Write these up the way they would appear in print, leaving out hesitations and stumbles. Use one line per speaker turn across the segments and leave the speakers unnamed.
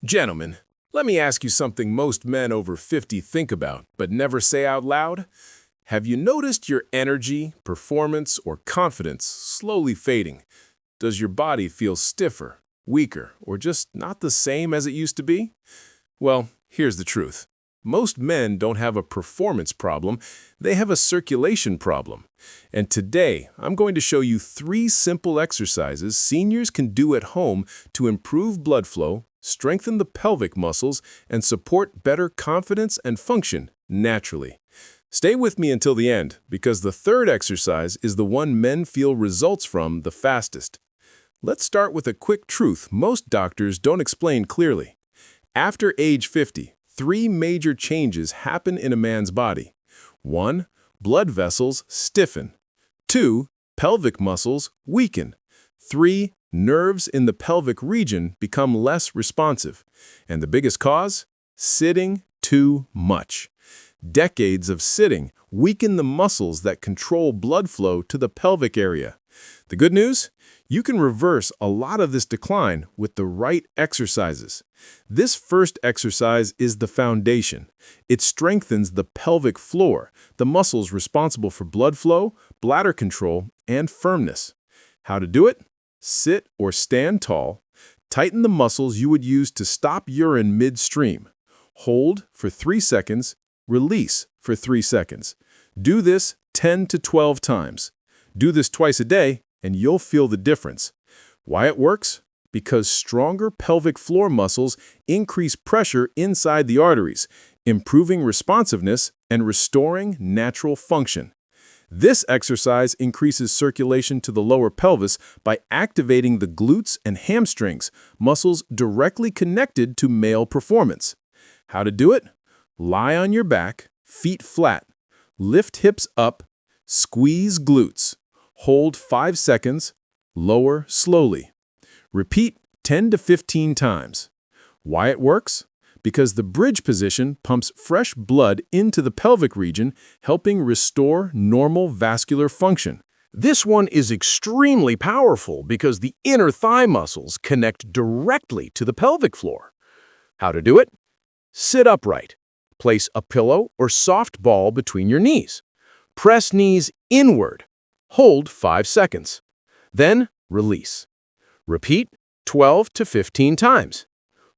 Gentlemen, let me ask you something most men over 50 think about, but never say out loud. Have you noticed your energy, performance, or confidence slowly fading? Does your body feel stiffer, weaker, or just not the same as it used to be? Well, here's the truth. Most men don't have a performance problem, they have a circulation problem. And today, I'm going to show you 3 simple exercises seniors can do at home to improve blood flow, strengthen the pelvic muscles, and support better confidence and function naturally. Stay with me until the end, because the third exercise is the one men feel results from the fastest. Let's start with a quick truth most doctors don't explain clearly. After age 50, 3 major changes happen in a man's body. 1. Blood vessels stiffen. 2. Pelvic muscles weaken. 3. Nerves in the pelvic region become less responsive. And the biggest cause? Sitting too much. Decades of sitting weaken the muscles that control blood flow to the pelvic area. The good news? You can reverse a lot of this decline with the right exercises. This first exercise is the foundation. It strengthens the pelvic floor, the muscles responsible for blood flow, bladder control, and firmness. How to do it? Sit or stand tall. Tighten the muscles you would use to stop urine midstream. Hold for 3 seconds. Release for 3 seconds. Do this 10 to 12 times. Do this twice a day, and you'll feel the difference. Why it works? Because stronger pelvic floor muscles increase pressure inside the arteries, improving responsiveness and restoring natural function. This exercise increases circulation to the lower pelvis by activating the glutes and hamstrings, muscles directly connected to male performance. How to do it? Lie on your back, feet flat. Lift hips up, squeeze glutes. Hold 5 seconds, lower slowly. Repeat 10 to 15 times. Why it works? Because the bridge position pumps fresh blood into the pelvic region, helping restore normal vascular function. This one is extremely powerful because the inner thigh muscles connect directly to the pelvic floor. How to do it? Sit upright. Place a pillow or soft ball between your knees. Press knees inward. Hold 5 seconds. Then release. Repeat 12 to 15 times.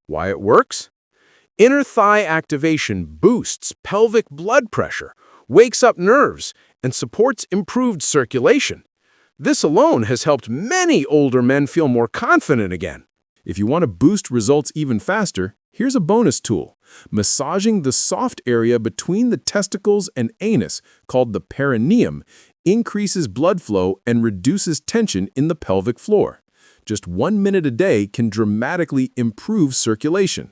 Why it works? Inner thigh activation boosts pelvic blood pressure, wakes up nerves, and supports improved circulation. This alone has helped many older men feel more confident again. If you want to boost results even faster, here's a bonus tool. Massaging the soft area between the testicles and anus, called the perineum, increases blood flow and reduces tension in the pelvic floor. Just 1 minute a day can dramatically improve circulation.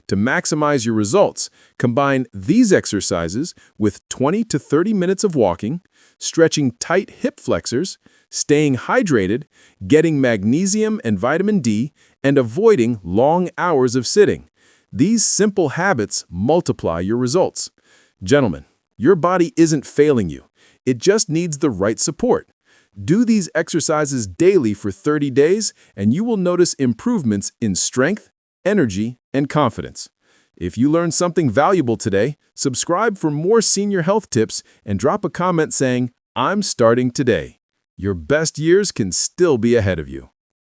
To maximize your results, combine these exercises with 20 to 30 minutes of walking, stretching tight hip flexors, staying hydrated, getting magnesium and vitamin D, and avoiding long hours of sitting. These simple habits multiply your results. Gentlemen, your body isn't failing you. It just needs the right support. Do these exercises daily for 30 days, and you will notice improvements in strength, energy, and confidence. If you learned something valuable today, subscribe for more senior health tips and drop a comment saying, "I'm starting today." Your best years can still be ahead of you.